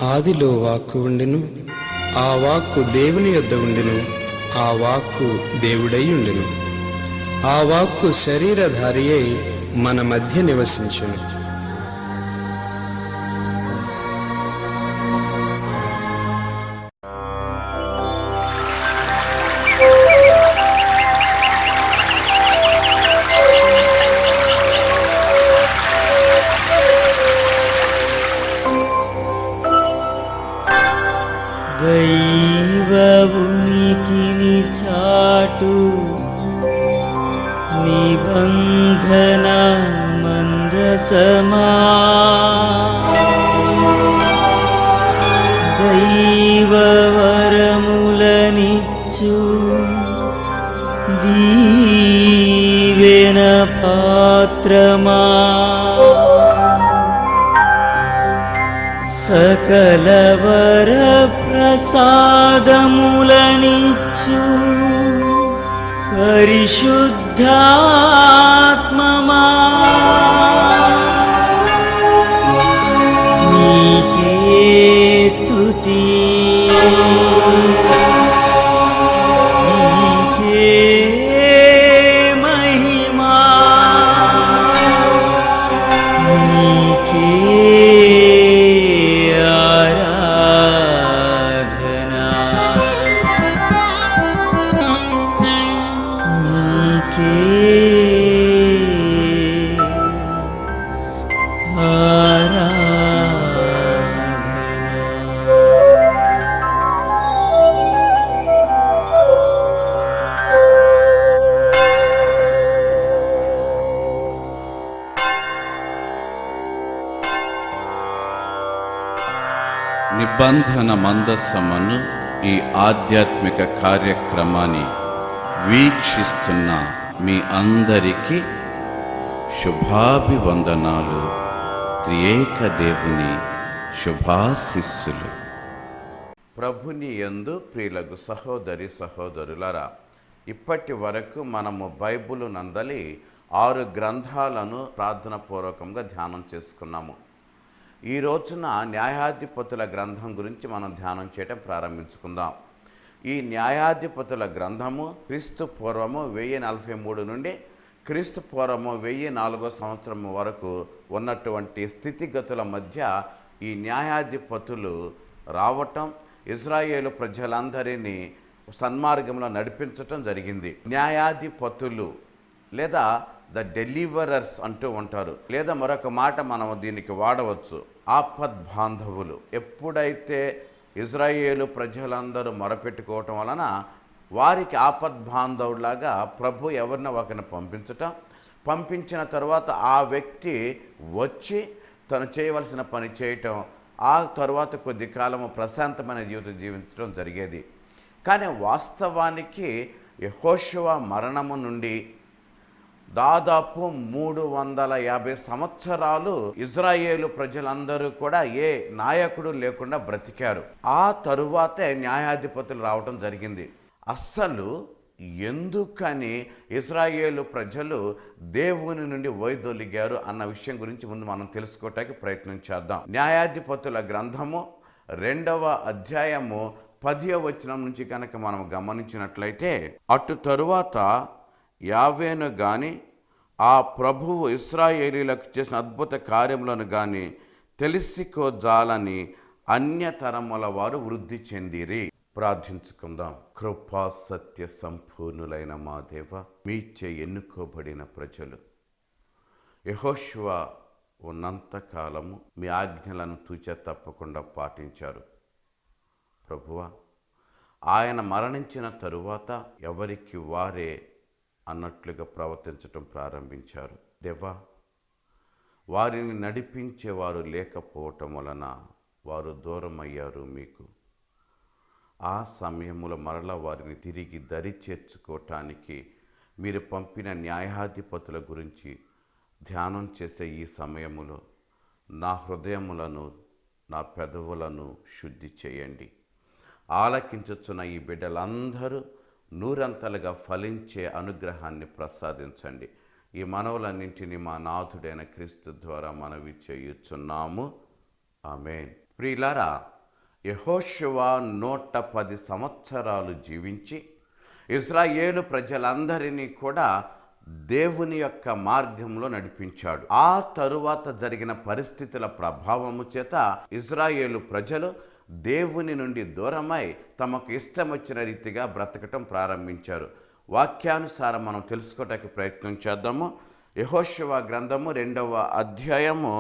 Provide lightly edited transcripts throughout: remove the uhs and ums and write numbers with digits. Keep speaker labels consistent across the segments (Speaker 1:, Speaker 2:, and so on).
Speaker 1: ఆదిలో వాక్కు ఉండెను, ఆ వాక్కు దేవుని యొద్ద ఉండెను, ఆ వాక్కు దేవుడై ఉండెను. ఆ వాక్కు శరీరధారి అయి మన మధ్య నివసించెను.
Speaker 2: దైవ ఉనికిని చాటు నిబంధన మందసమా, దైవ వరములనిచ్చు దీవెన పాత్రమా, సకల వర ప్రసాదములనిచ్చు పరిశుద్ధాత్మమా, నీకే స్తుతి, నీకే మహిమా, నీకే
Speaker 3: నిబంధన మందసమను ఈ ఆధ్యాత్మిక కార్యక్రమాన్ని వీక్షిస్తున్న మీ అందరికీ శుభాభివందనాలు. త్రియేక దేవుని శుభాశిస్సులు. ప్రభుని యందు ప్రియులకు సహోదరి సహోదరులారా, ఇప్పటి వరకు మనము బైబిలు నందలి 6 గ్రంథాలను ప్రార్థనాపూర్వకంగా ధ్యానం చేసుకున్నాము. ఈ రోజున న్యాయాధిపతుల గ్రంథం గురించి మనం ధ్యానం చేయడం ప్రారంభించుకుందాం. ఈ న్యాయాధిపతుల గ్రంథము క్రీస్తు పూర్వము 1043 నుండి క్రీస్తు పూర్వము 1004 సంవత్సరం వరకు ఉన్నటువంటి స్థితిగతుల మధ్య ఈ న్యాయాధిపతులు రావటం, ఇజ్రాయేలు ప్రజలందరినీ సన్మార్గంలో నడిపించటం జరిగింది. న్యాయాధిపతులు లేదా ద డెలివరర్స్ అంటూ ఉంటారు, లేదా మరొక మాట మనం దీనికి వాడవచ్చు, ఆపద్బాంధవులు. ఎప్పుడైతే ఇజ్రాయేలు ప్రజలందరూ మొరపెట్టుకోవటం వలన వారికి ఆపద్బాంధవులాగా ప్రభు ఎవరిని ఒకరిని పంపించిన తర్వాత ఆ వ్యక్తి వచ్చి తను చేయవలసిన పని చేయటం, ఆ తర్వాత కొద్ది కాలము ప్రశాంతమైన జీవితం జీవించడం జరిగేది. కానీ వాస్తవానికి యెహోషువ మరణము నుండి దాదాపు 350 సంవత్సరాలు ఇజ్రాయేలు ప్రజలందరూ కూడా ఏ నాయకుడు లేకుండా బ్రతికారు. ఆ తరువాతే న్యాయాధిపతులు రావటం జరిగింది. అస్సలు ఎందుకని ఇజ్రాయేలు ప్రజలు దేవుని నుండి వైదొలిగారు అన్న విషయం గురించి ముందు మనం తెలుసుకోవటానికి ప్రయత్నం చేద్దాం. న్యాయాధిపతుల గ్రంథము 2వ అధ్యాయము 10వ వచనం నుంచి కనుక మనం గమనించినట్లయితే, అటు తరువాత యావేను గాని ఆ ప్రభువు ఇశ్రాయేలీలకు చేసిన అద్భుత కార్యములను గాని తెలిసికోజాలని అన్యతరముల వారు వృద్ధి చెందిరి. ప్రార్థించుకుందాం. కృపా సత్య సంపూర్ణులైన మా దేవ, మీచే ఎన్నుకోబడిన ప్రజలు యెహోషువ ఉన్నంతకాలము మీ ఆజ్ఞలను తూచే తప్పకుండా పాటించారు. ప్రభువా, ఆయన మరణించిన తరువాత ఎవరికి వారే అన్నట్లుగా ప్రవర్తించటం ప్రారంభించారు. దేవా, వారిని నడిపించేవారు లేకపోవటం వలన వారు దూరం అయ్యారు మీకు. ఆ సమయములో మరలా వారిని తిరిగి దరి చేర్చుకోవటానికి మీరు పంపిన న్యాయాధిపతుల గురించి ధ్యానం చేసే ఈ సమయములో నా హృదయములను, నా పెదవులను శుద్ధి చేయండి. ఆలకించుచున్న ఈ బిడ్డలందరూ నూరంతలుగా ఫలించే అనుగ్రహాన్ని ప్రసాదించండి. ఈ మనవులన్నింటినీ మా నాథుడైన క్రీస్తు ద్వారా మనవి చేయుచున్నాము. ఆమేన్. ప్రియులారా, యెహోషువ 110 సంవత్సరాలు జీవించి ఇశ్రాయేలు ప్రజలందరినీ కూడా దేవుని యొక్క మార్గంలో నడిపించాడు. ఆ తరువాత జరిగిన పరిస్థితుల ప్రభావము చేత ఇశ్రాయేలు ప్రజలు దేవుని నుండి దూరమై తమకు ఇష్టం వచ్చిన రీతిగా బ్రతకటం ప్రారంభించారు. వాక్యానుసారం మనం తెలుసుకోవడానికి ప్రయత్నం చేద్దాము. యెహోషువ గ్రంథము 2వ అధ్యాయము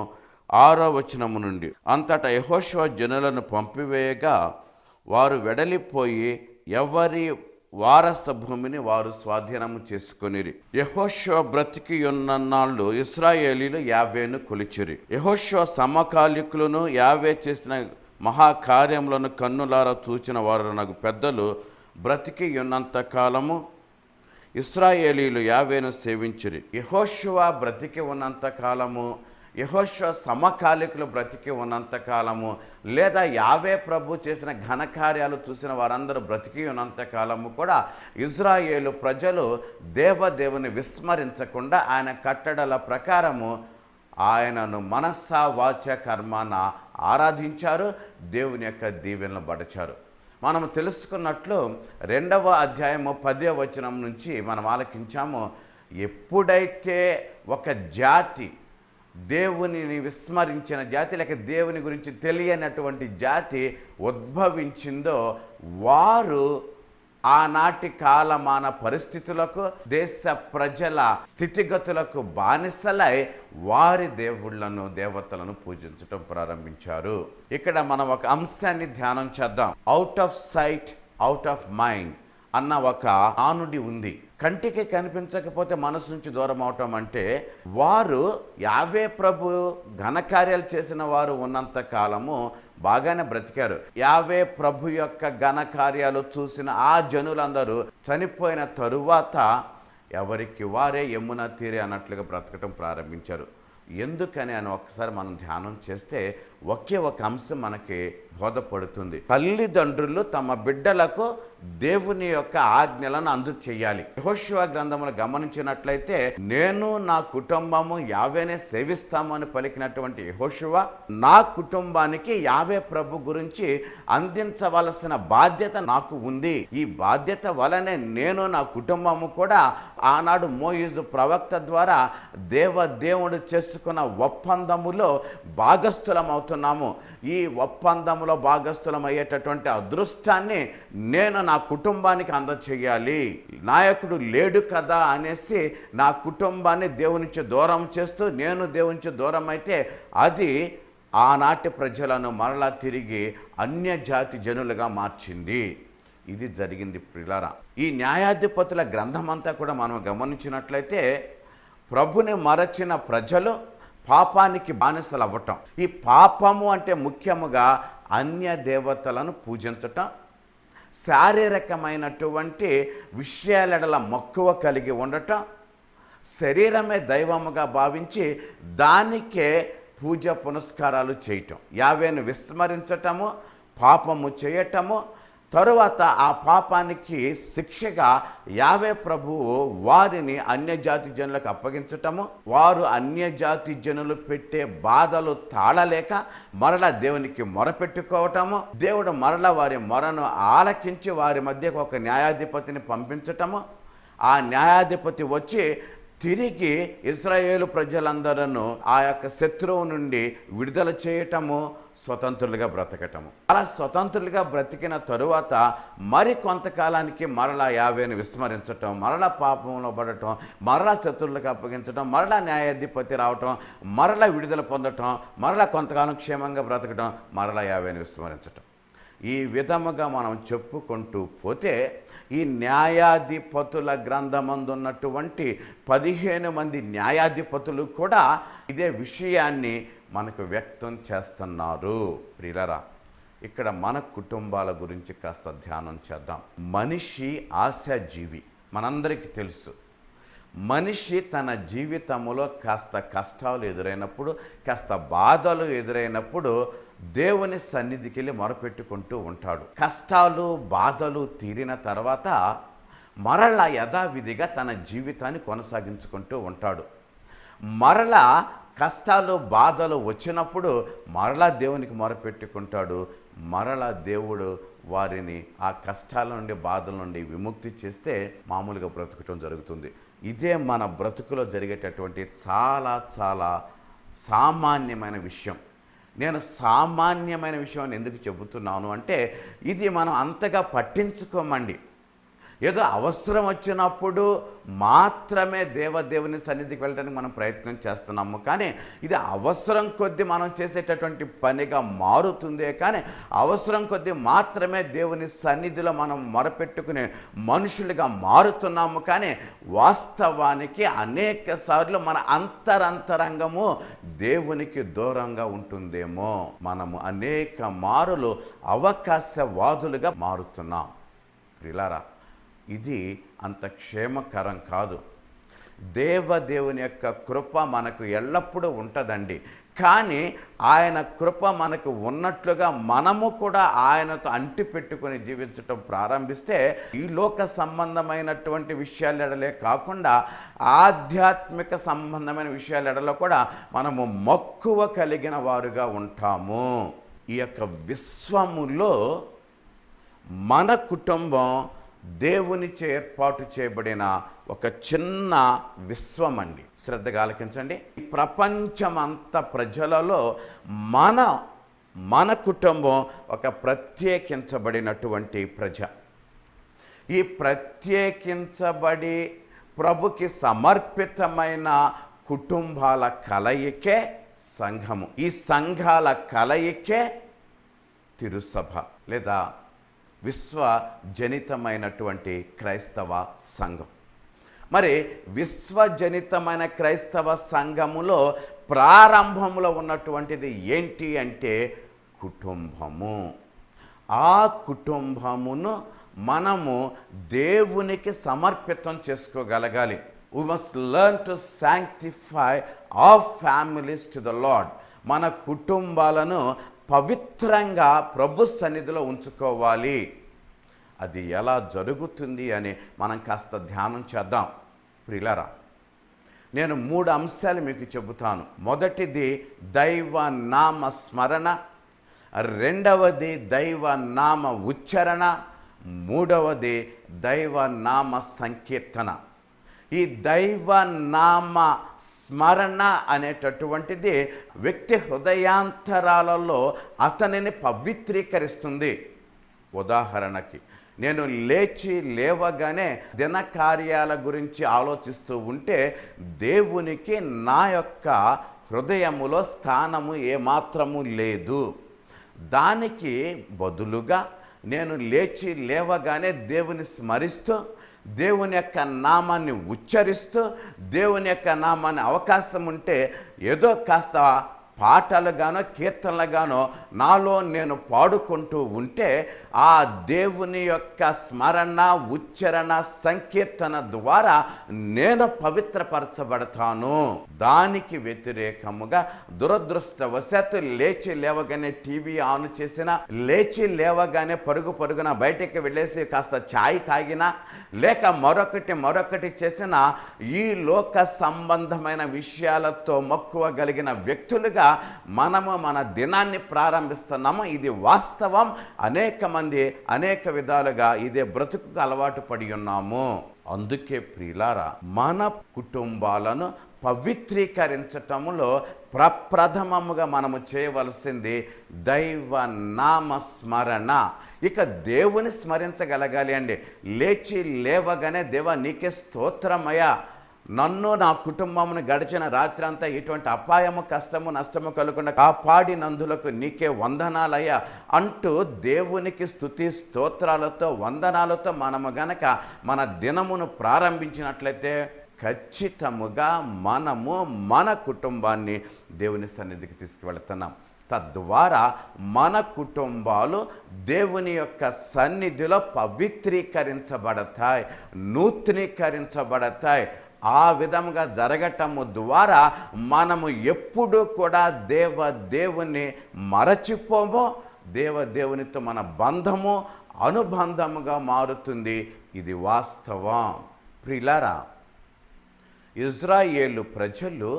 Speaker 3: 6వ వచనము నుండి. అంతటా యెహోషువ జనులను పంపివేయగా వారు వెడలిపోయి ఎవరి వారస భూమిని వారు స్వాధీనము చేసుకొనిరి. యెహోషువ బ్రతికి ఉన్ననాళ్ళు ఇశ్రాయేలీలు యావేను కొలిచిరి. యెహోషువ సమకాలికులను యావే చేసిన మహాకార్యములను కన్నులారా చూచిన వారు నాకు పెద్దలు బ్రతికి ఉన్నంత కాలము ఇశ్రాయేలీలు యావేను సేవించిరి. యెహోషువ బ్రతికి ఉన్నంత కాలము, యెహోషువ సమకాలికులు బ్రతికి ఉన్నంత కాలము, లేదా యావే ప్రభు చేసిన ఘనకార్యాలు చూసిన వారందరూ బ్రతికి ఉన్నంత కాలము కూడా ఇశ్రాయేలు ప్రజలు దేవుని విస్మరించకుండా ఆయన కట్టడల ప్రకారము ఆయనను మనస్సా వాచ కర్మాన ఆరాధించారు, దేవుని యొక్క దీవెనలు పడచారు. మనం తెలుసుకున్నట్లు 2వ అధ్యాయము 10వ వచనం నుంచి మనం ఆలకించాము. ఎప్పుడైతే ఒక జాతి దేవునిని విస్మరించిన జాతి, లేక దేవుని గురించి తెలియనటువంటి జాతి ఉద్భవించిందో వారు ఆనాటి కాలమాన పరిస్థితులకు, దేశ ప్రజల స్థితిగతులకు బానిసలై వారి దేవుళ్లను దేవతలను పూజించటం ప్రారంభించారు. ఇక్కడ మనం ఒక అంశాన్ని ధ్యానం చేద్దాం. Out of sight out of mind అన్న ఒక ఆనుడి ఉంది. కంటికి కనిపించకపోతే మనసు నుంచి దూరం అవటం అంటే, వారు యావే ప్రభు ఘనకార్యాలు చేసిన వారు ఉన్నంత కాలము బాగానే బ్రతికారు. యావే ప్రభు యొక్క ఘనకార్యాలు చూసిన ఆ జనులందరూ చనిపోయిన తరువాత ఎవరికి వారే యమున తీరే అన్నట్లుగా బ్రతకటం ప్రారంభించారు. ఎందుకని అని ఒకసారి మనం ధ్యానం చేస్తే ఒకే ఒక అంశం మనకి బోధపడుతుంది. తల్లిదండ్రులు తమ బిడ్డలకు దేవుని యొక్క ఆజ్ఞలను అందచేయాలి. యెహోషువ గ్రంథమును గమనించినట్లయితే, నేను నా కుటుంబము యావేనే సేవిస్తామని పలికినటువంటి యెహోషువ నా కుటుంబానికి యావే ప్రభు గురించి అందించవలసిన బాధ్యత నాకు ఉంది. ఈ బాధ్యత వలనే నేను నా కుటుంబము కూడా ఆనాడు మోయిజు ప్రవక్త ద్వారా దేవుడు చేసుకున్న ఒప్పందములో భాగస్థులం అవుతున్నాము. ఈ ఒప్పందంలో భాగస్థులం అయ్యేటటువంటి అదృష్టాన్ని నేను నా కుటుంబానికి అందచేయాలి. నాయకుడు లేడు కదా అనేసి నా కుటుంబాన్ని దేవుని నుంచి దూరం చేస్తూ నేను దేవుని నుంచి దూరం అయితే అది ఆనాటి ప్రజలను మరలా తిరిగి అన్యజాతి జనులుగా మార్చింది. ఇది జరిగింది ప్రియులారా. ఈ న్యాయాధిపతుల గ్రంథమంతా కూడా మనం గమనించినట్లయితే ప్రభుని మరచిన ప్రజలు పాపానికి బానిసలు అవ్వటం. ఈ పాపము అంటే ముఖ్యముగా అన్య దేవతలను పూజించటం, శారీరకమైనటువంటి విషయాలెడల మక్కువ కలిగి ఉండటం, శరీరమే దైవముగా భావించి దానికే పూజ పునస్కారాలు చేయటం, యావేను విస్మరించటము, పాపము చేయటము, తరువాత ఆ పాపానికి శిక్షగా యావే ప్రభువు వారిని అన్యజాతి జనులకు అప్పగించటము, వారు అన్యజాతి జనులు పెట్టే బాధలు తాళలేక మరలా దేవునికి మొరపెట్టుకోవటము, దేవుడు మరలా వారి మొరను ఆలకించి వారి మధ్యకు ఒక న్యాయాధిపతిని పంపించటము, ఆ న్యాయాధిపతి వచ్చి తిరిగి ఇశ్రాయేలు ప్రజలందరూ ఆ యొక్క శత్రువు నుండి విడుదల చేయటము, స్వతంత్రులుగా బ్రతకటము. అలా స్వతంత్రులుగా బ్రతికిన తరువాత మరి కొంతకాలానికి మరలా యావేను విస్మరించటం, మరలా పాపంలో పడటం, మరలా శత్రువులకు అప్పగించడం, మరలా న్యాయాధిపతి రావటం, మరలా విడుదల పొందటం, మరలా కొంతకాలం క్షేమంగా బ్రతకటం, మరలా యావేను విస్మరించటం. ఈ విధముగా మనం చెప్పుకుంటూ పోతే ఈ న్యాయాధిపతుల గ్రంథమందున్నటువంటి 15 మంది న్యాయాధిపతులు కూడా ఇదే విషయాన్ని మనకు వ్యక్తం చేస్తున్నారు. ప్రియులారా, ఇక్కడ మన కుటుంబాల గురించి కాస్త ధ్యానం చేద్దాం. మనిషి ఆశాజీవి, మనందరికీ తెలుసు. మనిషి తన జీవితంలో కాస్త కష్టాలు ఎదురైనప్పుడు, కాస్త బాధలు ఎదురైనప్పుడు దేవుని సన్నిధికి వెళ్ళి మొరపెట్టుకుంటూ ఉంటాడు. కష్టాలు బాధలు తీరిన తర్వాత మరలా యథావిధిగా తన జీవితాన్ని కొనసాగించుకుంటూ ఉంటాడు. మరలా కష్టాలు బాధలు వచ్చినప్పుడు మరలా దేవునికి మొరపెట్టుకుంటాడు. మరలా దేవుడు వారిని ఆ కష్టాల నుండి బాధల నుండి విముక్తి చేస్తే మామూలుగా బ్రతకటం జరుగుతుంది. ఇదే మన బ్రతుకులో జరిగేటటువంటి చాలా చాలా సామాన్యమైన విషయం. నేను సామాన్యమైన విషయం అని ఎందుకు చెబుతున్నాను అంటే, ఇది మనం అంతగా పట్టించుకోమండి. ఏదో అవసరం వచ్చినప్పుడు మాత్రమే దేవుని సన్నిధికి వెళ్ళడానికి మనం ప్రయత్నం చేస్తున్నాము. కానీ ఇది అవసరం కొద్దీ మనం చేసేటటువంటి పనిగా మారుతుందే కానీ అవసరం కొద్దీ మాత్రమే దేవుని సన్నిధిలో మనం మొరపెట్టుకునే మనుషులుగా మారుతున్నాము. కానీ వాస్తవానికి అనేక సార్లు మన అంతరంగము దేవునికి దూరంగా ఉంటుందేమో. మనము అనేక మారులు అవకాశవాదులుగా మారుతున్నాం. ప్రియులారా, ఇది అంత క్షేమకరం కాదు. దేవుని యొక్క కృప మనకు ఎల్లప్పుడూ ఉంటుందండి. కానీ ఆయన కృప మనకు ఉన్నట్లుగా మనము కూడా ఆయనతో అంటిపెట్టుకొని జీవించటం ప్రారంభిస్తే ఈ లోక సంబంధమైనటువంటి విషయాల ఎడలే కాకుండా ఆధ్యాత్మిక సంబంధమైన విషయాల ఎడలో కూడా మనము మక్కువ కలిగిన వారుగా ఉంటాము. ఈ యొక్క విశ్వములో మన కుటుంబం దేవునిచే ఏర్పాటు చేయబడిన ఒక చిన్న విశ్వం అండి. శ్రద్ధగా ఆలకించండి. ప్రపంచమంత ప్రజలలో మన కుటుంబం ఒక ప్రత్యేకించబడినటువంటి ప్రజ. ఈ ప్రత్యేకించబడి ప్రభుకి సమర్పితమైన కుటుంబాల కలయికే సంఘము. ఈ సంఘాల కలయికే తిరుసభ లేదా విశ్వజనితమైనటువంటి క్రైస్తవ సంఘం. మరి విశ్వజనితమైన క్రైస్తవ సంఘములో ప్రారంభంలో ఉన్నటువంటిది ఏంటి అంటే కుటుంబము. ఆ కుటుంబమును మనము దేవునికి సమర్పితం చేసుకోగలగాలి. We must learn to sanctify our families to the Lord. మన కుటుంబాలను పవిత్రంగా ప్రభు సన్నిధిలో ఉంచుకోవాలి. అది ఎలా జరుగుతుంది అని మనం కాస్త ధ్యానం చేద్దాం. ప్రియులారా, నేను 3 అంశాలు మీకు చెబుతాను. మొదటిది దైవ నామ స్మరణ, రెండవది దైవ నామ ఉచ్చారణ, మూడవది దైవ నామ సంకీర్తన. ఈ దైవ నామ స్మరణ అనేటటువంటిది వ్యక్తి హృదయాంతరాలలో అతనిని పవిత్రీకరిస్తుంది. ఉదాహరణకి, నేను లేవగానే దిన కార్యాల గురించి ఆలోచిస్తూ ఉంటే దేవునికి నా యొక్క హృదయములో స్థానము ఏమాత్రము లేదు. దానికి బదులుగా నేను లేవగానే దేవుని స్మరిస్తూ దేవుని యొక్క నామాన్ని ఉచ్చరిస్తూ దేవుని యొక్క నామాన్ని అవకాశం ఉంటే ఏదో కాస్త పాటలుగానో కీర్తనలుగానో నాలో నేను పాడుకుంటూ ఉంటే ఆ దేవుని యొక్క స్మరణ ఉచ్చరణ సంకీర్తన ద్వారా నేను పవిత్రపరచబడతాను. దానికి వ్యతిరేకముగా దురదృష్టవశాత్తు లేవగానే టీవీ ఆన్ చేసినా, లేవగానే పరుగున బయటికి వెళ్ళేసి కాస్త ఛాయ్ తాగినా, లేక మరొకటి చేసిన ఈ లోక సంబంధమైన విషయాలతో మక్కువ కలిగిన వ్యక్తులుగా మనము మన దినాన్ని ప్రారంభిస్తున్నాము. ఇది వాస్తవం. అనేక మంది అనేక విధాలుగా ఇదే బ్రతుకు అలవాటు పడి ఉన్నాము. అందుకే ప్రియులారా, మన కుటుంబాలను పవిత్రీకరించటంలో ప్రప్రథమముగా మనము చేయవలసింది దైవ నామ స్మరణ. ఇక దేవుని స్మరించగలగాలి అండి. లేవగానే దేవా నీకే స్తోత్రమయ్యా, నన్ను నా కుటుంబమును గడిచిన రాత్రి అంతా ఇటువంటి అపాయము కష్టము నష్టము కలగకుండా కాపాడినందులకు నీకే వందనాలయ్యా అంటూ దేవునికి స్తుతి స్తోత్రాలతో వందనాలతో మనము గనక మన దినమును ప్రారంభించినట్లయితే ఖచ్చితముగా మనము మన కుటుంబాన్ని దేవుని సన్నిధికి తీసుకువెళుతున్నాం. తద్వారా మన కుటుంబాలు దేవుని యొక్క సన్నిధిలో పవిత్రీకరించబడతాయి, నూతనీకరించబడతాయి. ఆ విధంగా జరగటము ద్వారా మనము ఎప్పుడు కూడా దేవుని మరచిపోమో, దేవునితో మన బంధము అనుబంధముగా మారుతుంది. ఇది వాస్తవం. ప్రియులారా, ఇజ్రాయేలు ప్రజలు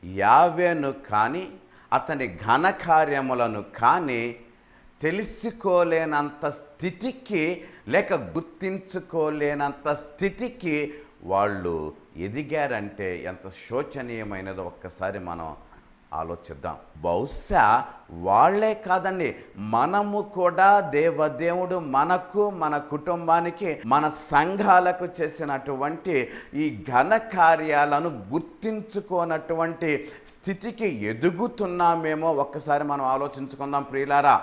Speaker 3: యావేను కానీ అతని ఘనకార్యములను కానీ తెలుసుకోలేనంత స్థితికి లేక గుర్తించుకోలేనంత స్థితికి వాళ్ళు ఎదిగారంటే ఎంత శోచనీయమైనదో ఒక్కసారి మనం ఆలోచిద్దాం. బహుశా వాళ్ళే కాదండి, మనము కూడా దేవదేవుడు మనకు, మన కుటుంబానికి, మన సంఘాలకు చేసినటువంటి ఈ ఘన కార్యాలను గుర్తించుకోనటువంటి స్థితికి ఎదుగుతున్నామేమో ఒక్కసారి మనం ఆలోచించుకుందాం ప్రియులారా.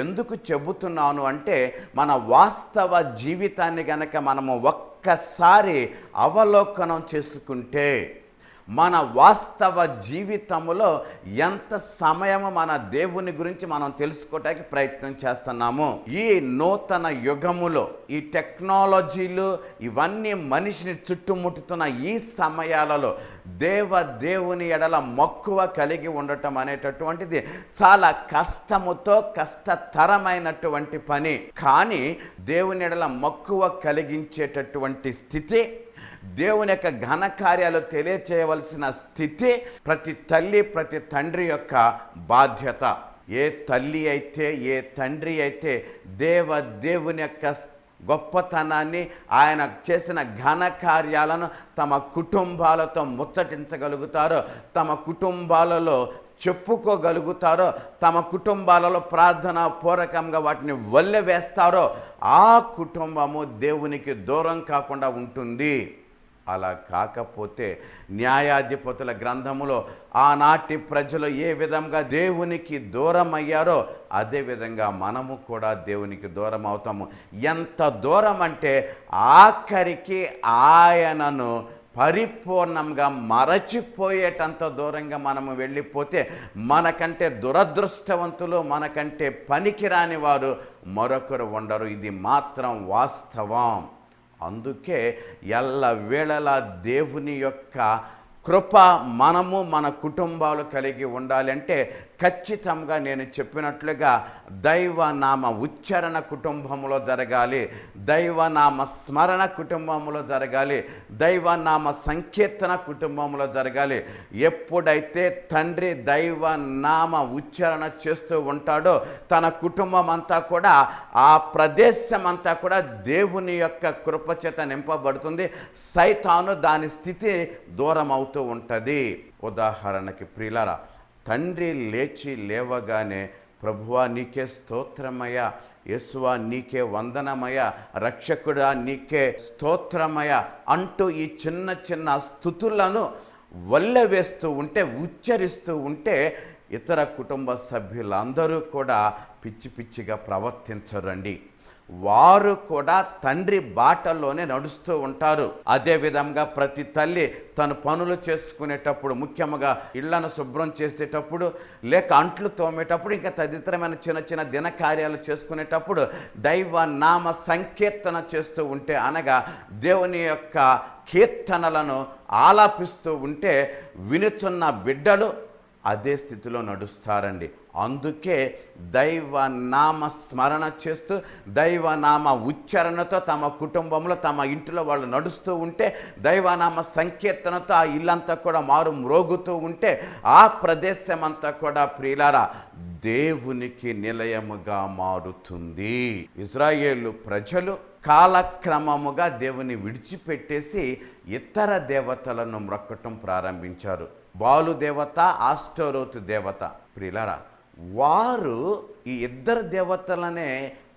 Speaker 3: ఎందుకు చెబుతున్నాను అంటే, మన వాస్తవ జీవితాన్ని గనక మనము ఒక్కసారి అవలోకనం చేసుకుంటే మన వాస్తవ జీవితంలో ఎంత సమయము మన దేవుని గురించి మనం తెలుసుకోవడానికి ప్రయత్నం చేస్తున్నాము. ఈ నూతన యుగములో ఈ టెక్నాలజీలు ఇవన్నీ మనిషిని చుట్టుముట్టుతున్న ఈ సమయాలలో దేవుని ఎడల మక్కువ కలిగి ఉండటం అనేటటువంటిది చాలా కష్టతరమైనటువంటి పని. కానీ దేవుని ఎడల మక్కువ కలిగించేటటువంటి స్థితి, దేవుని యొక్క ఘనకార్యాలు తెలియచేయవలసిన స్థితి ప్రతి తల్లి ప్రతి తండ్రి యొక్క బాధ్యత. ఏ తల్లి అయితే ఏ తండ్రి అయితే దేవుని యొక్క గొప్పతనాన్ని, ఆయన చేసిన ఘనకార్యాలను తమ కుటుంబాలతో ముచ్చటించగలుగుతారో, తమ కుటుంబాలలో చెప్పుకోగలుగుతారో, తమ కుటుంబాలలో ప్రార్థనా పూర్వకంగా వాటిని వల్లెవేస్తారో ఆ కుటుంబము దేవునికి దూరం కాకుండా ఉంటుంది. అలా కాకపోతే న్యాయాధిపతుల గ్రంథములో ఆనాటి ప్రజలు ఏ విధంగా దేవునికి దూరం అయ్యారో అదేవిధంగా మనము కూడా దేవునికి దూరం అవుతాము. ఎంత దూరం అంటే ఆఖరికి ఆయనను పరిపూర్ణంగా మరచిపోయేటంత దూరంగా మనము వెళ్ళిపోతే మనకంటే దురదృష్టవంతులు, మనకంటే పనికిరాని వారు మరొకరు ఉండరు. ఇది మాత్రం వాస్తవం. అందుకే ఎల్లవేళలా దేవుని యొక్క కృప మనము మన కుటుంబాలు కలిగి ఉండాలంటే ఖచ్చితంగా నేను చెప్పినట్లుగా దైవనామ ఉచ్చారణ కుటుంబంలో జరగాలి, దైవనామ స్మరణ కుటుంబంలో జరగాలి, దైవనామ సంకీర్తన కుటుంబంలో జరగాలి. ఎప్పుడైతే తండ్రి దైవనామ ఉచ్చారణ చేస్తూ ఉంటాడో తన కుటుంబం అంతా కూడా, ఆ ప్రదేశం అంతా కూడా దేవుని యొక్క కృపచేత నింపబడుతుంది. సైతాను దాని స్థితి దూరం అవుతూ ఉంటుంది. ఉదాహరణకి ప్రియులారా, తండ్రి లేవగానే ప్రభువా నీకే స్తోత్రమయ, యేసువా నీకే వందనమయ, రక్షకుడా నీకే స్తోత్రమయ అంటూ ఈ చిన్న చిన్న స్తుతులను వల్లెవేస్తూ ఉంటే, ఉచ్చరిస్తూ ఉంటే ఇతర కుటుంబ సభ్యులందరూ కూడా పిచ్చి పిచ్చిగా ప్రవర్తించరండి. వారు కూడా తండ్రి బాటల్లోనే నడుస్తూ ఉంటారు. అదేవిధంగా ప్రతి తల్లి తను పనులు చేసుకునేటప్పుడు, ముఖ్యంగా ఇళ్లను శుభ్రం చేసేటప్పుడు, లేక అంట్లు తోమేటప్పుడు, ఇంకా తదితరమైన చిన్న చిన్న దినకార్యాలు చేసుకునేటప్పుడు దైవ నామ సంకీర్తన చేస్తూ ఉంటే, అనగా దేవుని యొక్క కీర్తనలను ఆలాపిస్తూ ఉంటే వినుచున్న బిడ్డలు అదే స్థితిలో నడుస్తారండి. అందుకే దైవనామ స్మరణ చేస్తూ దైవనామ ఉచ్చారణతో తమ కుటుంబంలో తమ ఇంటిలో వాళ్ళు నడుస్తూ ఉంటే, దైవనామ సంకీర్తనతో ఆ ఇల్లంతా కూడా మారు మ్రోగుతూ ఉంటే ఆ ప్రదేశం అంతా కూడా ప్రియులారా దేవునికి నిలయముగా మారుతుంది. ఇజ్రాయేలు ప్రజలు కాలక్రమముగా దేవుని విడిచిపెట్టేసి ఇతర దేవతలను మ్రొక్కటం ప్రారంభించారు. బాలు దేవత, ఆస్టరోతు దేవత. ప్రియులారా, వారు ఈ ఇద్దరు దేవతలనే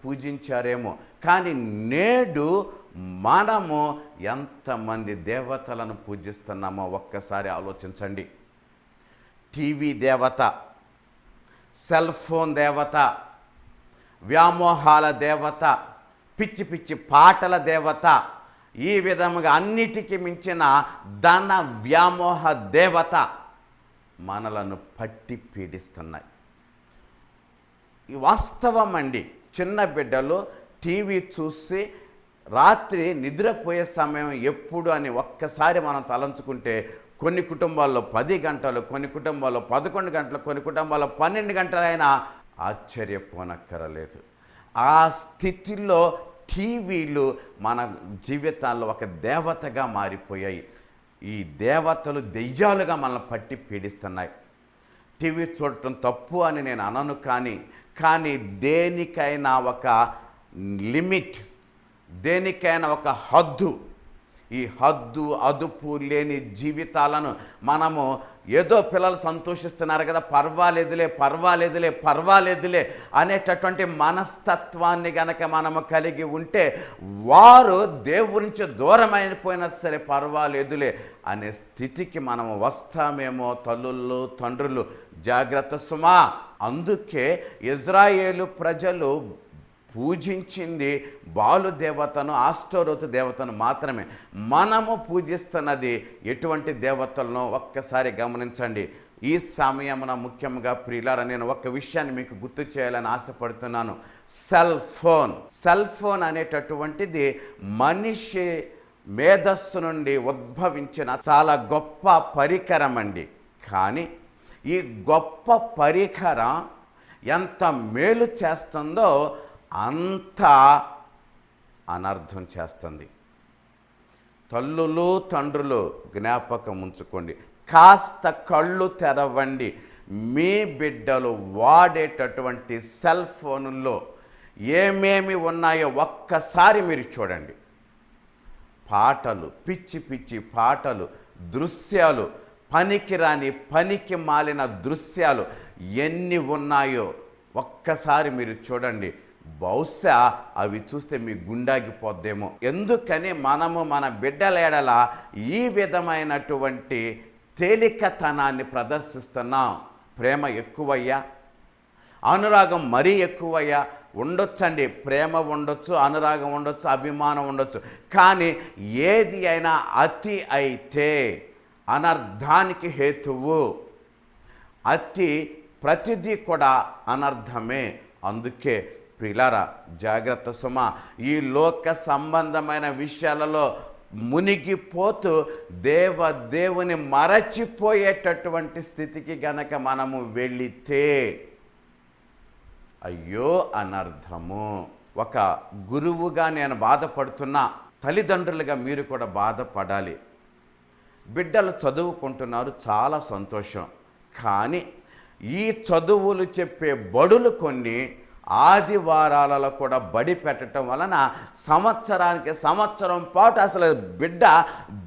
Speaker 3: పూజించారేమో, కానీ నేడు మనము ఎంతమంది దేవతలను పూజిస్తున్నామో ఒక్కసారి ఆలోచించండి. టీవీ దేవత, సెల్ ఫోన్ దేవత, వ్యామోహాల దేవత, పిచ్చి పిచ్చి పాటల దేవత, ఈ విధముగా అన్నిటికీ మించిన ధన వ్యామోహ దేవత మనలను పట్టి పీడిస్తున్నాయి. ఈ వాస్తవం అండి. చిన్న బిడ్డలు టీవీ చూసి రాత్రి నిద్రపోయే సమయం ఎప్పుడు అని ఒక్కసారి మనం తలంచుకుంటే కొన్ని కుటుంబాల్లో 10 గంటలు, కొన్ని కుటుంబాల్లో 11 గంటలు, కొన్ని కుటుంబాల్లో 12 గంటలైనా ఆశ్చర్యపోనక్కరలేదు. ఆ స్థితిలో టీవీలు మన జీవితాల్లో ఒక దేవతగా మారిపోయాయి. ఈ దేవతలు దెయ్యాలుగా మనల్ని పట్టి పీడిస్తున్నాయి. టీవీ చూడటం తప్పు అని నేను అనను, కానీ దేనికైనా ఒక లిమిట్, దేనికైనా ఒక హద్దు. ఈ హద్దు అదుపు లేని జీవితాలను మనము ఏదో పిల్లలు సంతోషిస్తున్నారు కదా, పర్వాలేదులే అనేటటువంటి మనస్తత్వాన్ని గనక మనము కలిగి ఉంటే వారు దేవుడి నుంచి దూరం అయిపోయినా సరే పర్వాలేదులే అనే స్థితికి మనము వస్తామేమో. తల్లులు తండ్రులు జాగ్రత్త సుమా. అందుకే ఇజ్రాయేలు ప్రజలు పూజించింది బాలు దేవతను, ఆస్టోరోతు దేవతను మాత్రమే. మనము పూజిస్తున్నది ఎటువంటి దేవతలను ఒక్కసారి గమనించండి. ఈ సమయమున ముఖ్యంగా ప్రియులారా, నేను ఒక విషయాన్ని మీకు గుర్తు చేయాలని ఆశపడుతున్నాను. సెల్ ఫోన్ అనేటటువంటిది మనిషి మేధస్సు నుండి ఉద్భవించిన చాలా గొప్ప పరికరం అండి. కానీ ఈ గొప్ప పరికరం ఎంత మేలు చేస్తుందో అంత అనర్థం చేస్తుంది. తల్లులు తండ్రులు జ్ఞాపకం ఉంచుకోండి, కాస్త కళ్ళు తెరవండి. మీ బిడ్డలు వాడేటటువంటి సెల్ ఫోనుల్లో ఏమేమి ఉన్నాయో ఒక్కసారి మీరు చూడండి. పాటలు, పిచ్చి పాటలు, దృశ్యాలు, పనికి మాలిన దృశ్యాలు ఎన్ని ఉన్నాయో ఒక్కసారి మీరు చూడండి. బహుశా అవి చూస్తే మీ గుండాగిపోద్దేమో. ఎందుకని మనము మన బిడ్డల ఎడల ఈ విధమైనటువంటి తేలికతనాన్ని ప్రదర్శిస్తున్నాం? ప్రేమ ఎక్కువయ్యా, అనురాగం మరీ ఎక్కువయ్యా. ఉండొచ్చండి, ప్రేమ ఉండొచ్చు, అనురాగం ఉండొచ్చు, అభిమానం ఉండొచ్చు. కానీ ఏది అయినా అతి అయితే అనర్థానికి హేతువు. అతి ప్రతిదీ కూడా అనర్థమే. అందుకే ప్రియులారా జాగ్రత్త సుమా. ఈ లోక సంబంధమైన విషయాలలో మునిగిపోతూ దేవుని మరచిపోయేటటువంటి స్థితికి గనక మనము వెళితే అయ్యో అనర్థము. ఒక గురువుగా నేను బాధపడుతున్నా, తల్లిదండ్రులుగా మీరు కూడా బాధపడాలి. బిడ్డలు చదువుకుంటున్నారు, చాలా సంతోషం. కానీ ఈ చదువులు చెప్పే బడులు కొన్ని ఆదివారాలలో కూడా బడి పెట్టడం వలన సంవత్సరం పాటు అసలు బిడ్డ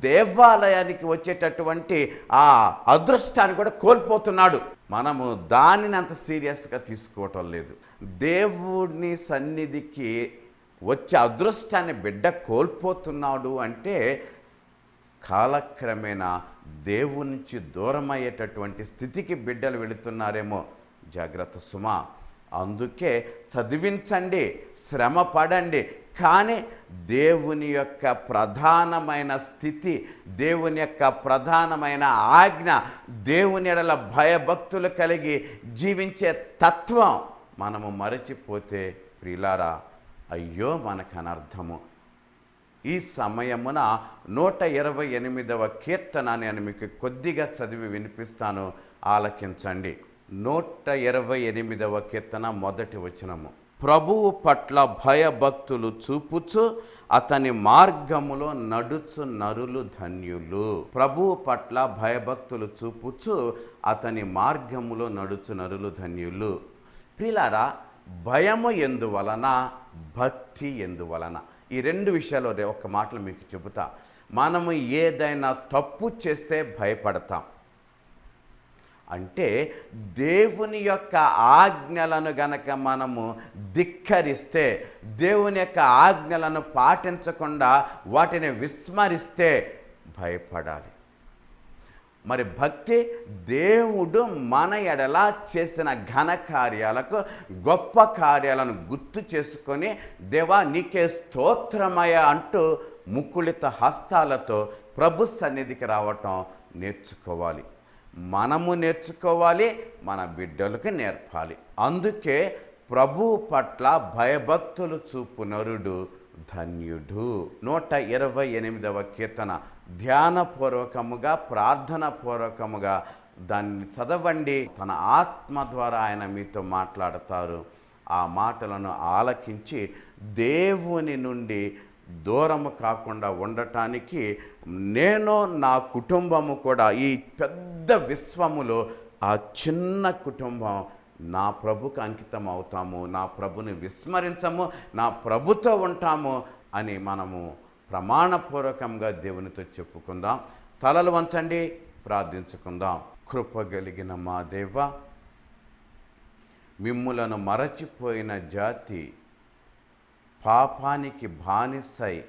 Speaker 3: దేవాలయానికి వచ్చేటటువంటి ఆ అదృష్టాన్ని కూడా కోల్పోతున్నాడు. మనము దానిని అంత సీరియస్గా తీసుకోవటం లేదు. దేవుని సన్నిధికి వచ్చే అదృష్టాన్ని బిడ్డ కోల్పోతున్నాడు అంటే కాలక్రమేణా దేవుని నుంచి దూరమయ్యేటటువంటి స్థితికి బిడ్డలు వెళుతున్నారేమో. జాగ్రత్త సుమా. అందుకే చదివించండి, శ్రమ పడండి, కానీ దేవుని యొక్క ప్రధానమైన స్థితి, దేవుని యొక్క ప్రధానమైన ఆజ్ఞ, దేవుని ఎడల భయభక్తులు కలిగి జీవించే తత్వం మనము మరచిపోతే ప్రియులారా అయ్యో మనకు అనర్థము. ఈ సమయమున 128వ కీర్తన నేను మీకు కొద్దిగా చదివి వినిపిస్తాను, ఆలకించండి. 128వ కీర్తన మొదటి వచనము. ప్రభువు పట్ల భయభక్తులు చూపుచు అతని మార్గములో నడుచు నరులు ధన్యులు. ప్రభువు పట్ల భయభక్తులు చూపుచు అతని మార్గములో నడుచు నరులు ధన్యులు. ప్రియులారా, భయము ఎందువలన, భక్తి ఎందువలన, ఈ రెండు విషయాలు ఒక మాటలు మీకు చెబుతా. మనము ఏదైనా తప్పు చేస్తే భయపడతాం. అంటే దేవుని యొక్క ఆజ్ఞలను గనక మనము ధిక్కరిస్తే, దేవుని యొక్క ఆజ్ఞలను పాటించకుండా వాటిని విస్మరిస్తే భయపడాలి. మరి భక్తి, దేవుడు మన ఎడల చేసిన ఘన కార్యాలకు, గొప్ప కార్యాలను గుర్తు చేసుకొని దేవా నీకే స్తోత్రమయ అంటూ ముకుళిత హస్తాలతో ప్రభు సన్నిధికి రావటం నేర్చుకోవాలి. మనము నేర్చుకోవాలి, మన బిడ్డలకు నేర్పాలి. అందుకే ప్రభు పట్ల భయభక్తులు చూపు నరుడు ధన్యుడు. 128వ కీర్తన ధ్యానపూర్వకముగా, ప్రార్థనాపూర్వకముగా దాన్ని చదవండి. తన ఆత్మ ద్వారా ఆయన మీతో మాట్లాడతారు. ఆ మాటలను ఆలకించి దేవుని నుండి దూరము కాకుండా ఉండటానికి నేను నా కుటుంబము కూడా ఈ పెద్ద విశ్వములో ఆ చిన్న కుటుంబం నా ప్రభుకు అంకితం అవుతాము, నా ప్రభుని విస్మరించము, నా ప్రభుతో ఉంటాము అని మనము ప్రమాణపూర్వకంగా దేవునితో చెప్పుకుందాం. తలలు వంచండి, ప్రార్థించుకుందాం. కృపగలిగిన మా దేవ, మిమ్ములను మరచిపోయిన జాతి పాపానికి బానిసై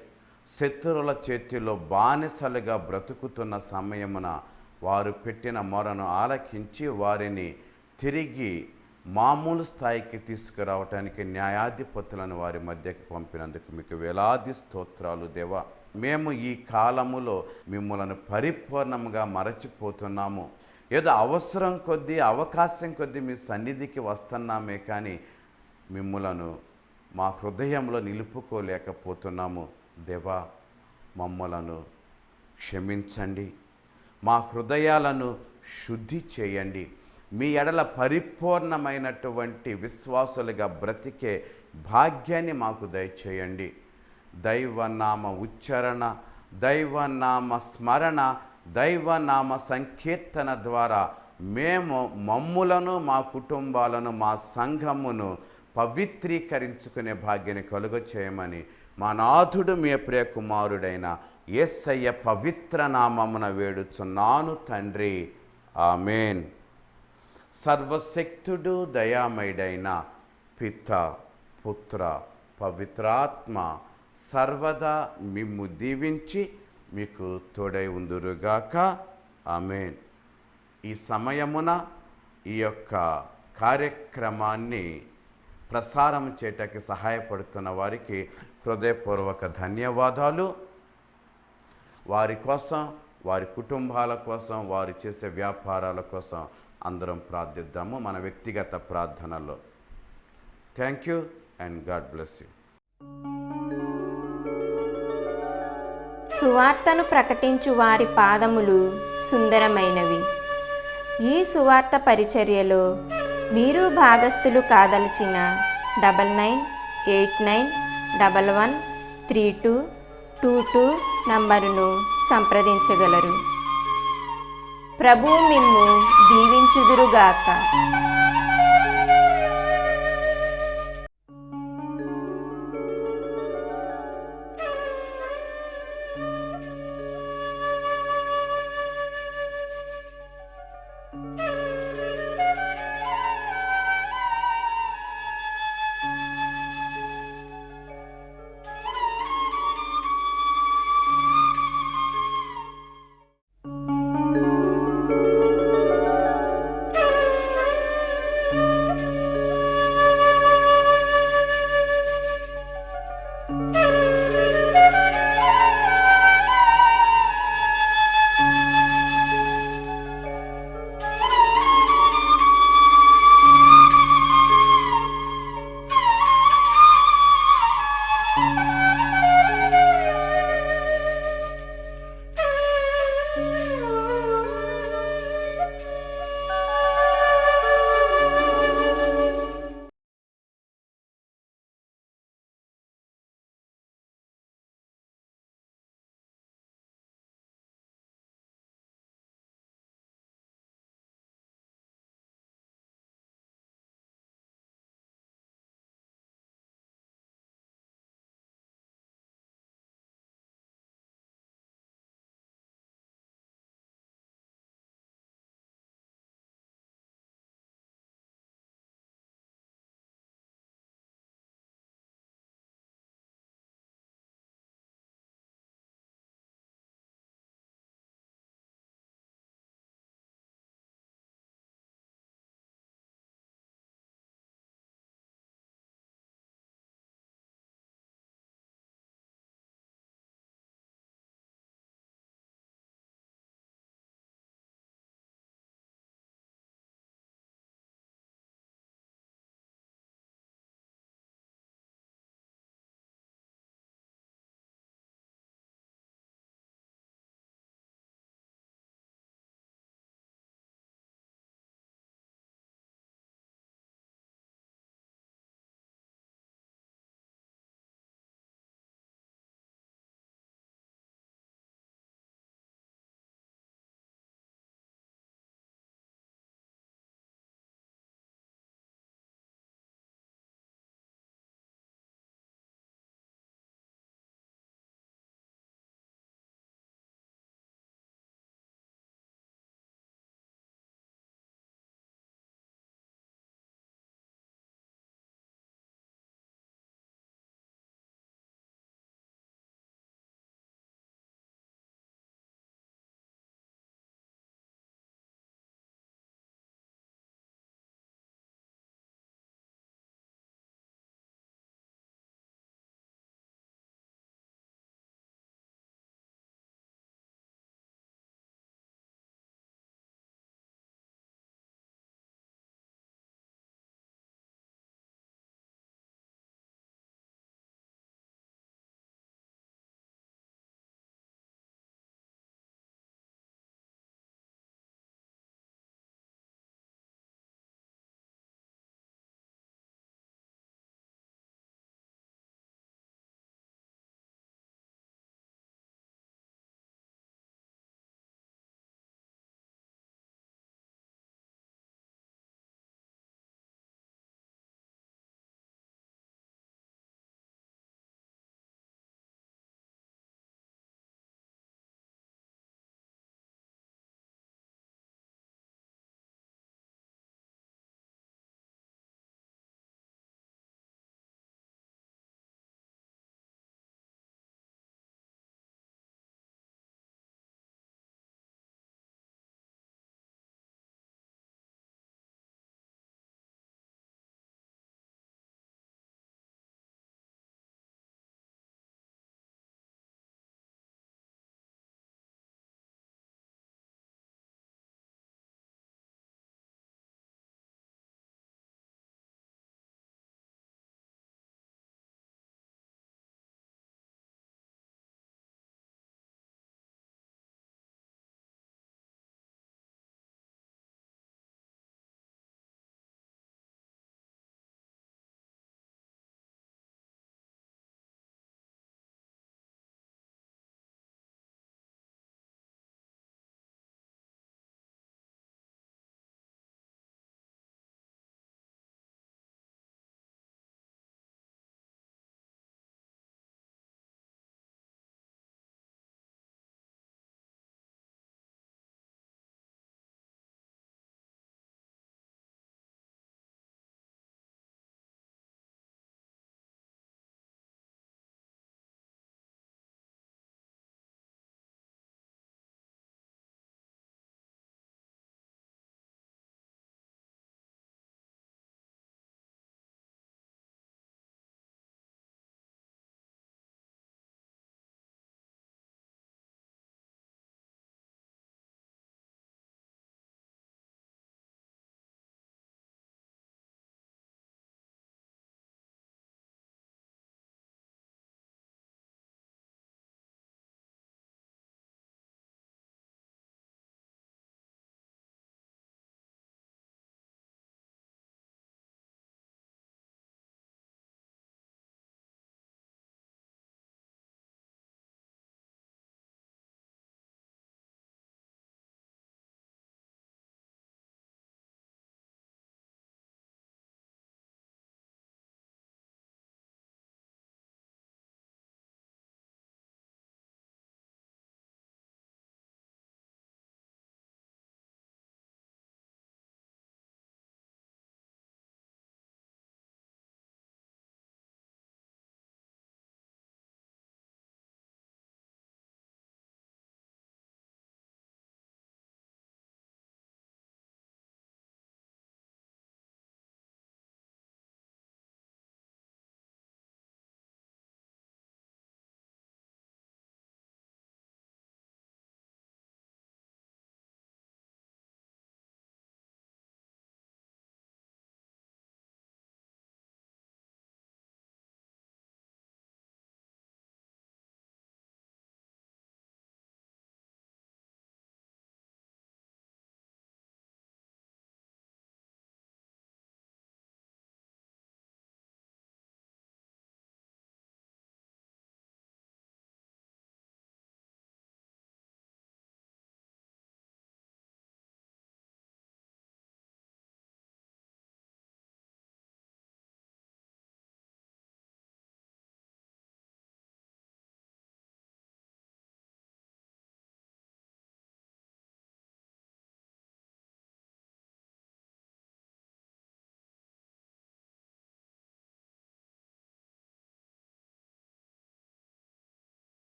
Speaker 3: శత్రువుల చేతిలో బానిసలుగా బ్రతుకుతున్న సమయమున వారు పెట్టిన మొరను ఆలకించి వారిని తిరిగి మామూలు స్థాయికి తీసుకురావటానికి న్యాయాధిపతులను వారి మధ్యకి పంపినందుకు మీకు వేలాది స్తోత్రాలు దేవా. మేము ఈ కాలములో మిమ్మలను పరిపూర్ణంగా మరచిపోతున్నాము. ఏదో అవసరం కొద్దీ, అవకాశం కొద్దీ మీ సన్నిధికి వస్తున్నామే కానీ మిమ్మలను మా హృదయంలో నిలుపుకోలేకపోతున్నాము. దేవా, మమ్మలను క్షమించండి, మా హృదయాలను శుద్ధి చేయండి. మీ ఎడల పరిపూర్ణమైనటువంటి విశ్వాసులుగా బ్రతికే భాగ్యాన్ని మాకు దయచేయండి. దైవనామ ఉచ్చారణ, దైవనామ స్మరణ, దైవనామ సంకీర్తన ద్వారా మేము మమ్ములను, మా కుటుంబాలను, మా సంఘమును పవిత్రీకరించుకునే భాగ్యాన్ని కలుగచేయమని మా నాథుడు మీ ప్రియ కుమారుడైన యేసయ్య పవిత్ర నామమున వేడుచున్నాను తండ్రి. ఆమేన్. సర్వశక్తుడు దయామయుడైన పిత, పుత్ర, పవిత్రాత్మ సర్వదా మిమ్ము దీవించి మీకు తోడై ఉందురుగాక. ఆమేన్. ఈ సమయమున ఈ యొక్క కార్యక్రమాన్ని ప్రసారం చేయటానికి సహాయపడుతున్న వారికి హృదయపూర్వక ధన్యవాదాలు. వారి కోసం, వారి కుటుంబాల కోసం, వారు చేసే వ్యాపారాల కోసం అందరం ప్రార్థిద్దాము మన వ్యక్తిగత ప్రార్థనలో. Thank you and God bless you.
Speaker 4: సువార్తను ప్రకటించు వారి పాదములు సుందరమైనవి. ఈ సువార్త పరిచర్యలో మీరు భాగస్థులు కాదలిచిన 9989113222 నంబరును సంప్రదించగలరు. ప్రభువు మిమ్ము దీవించుదురుగాక.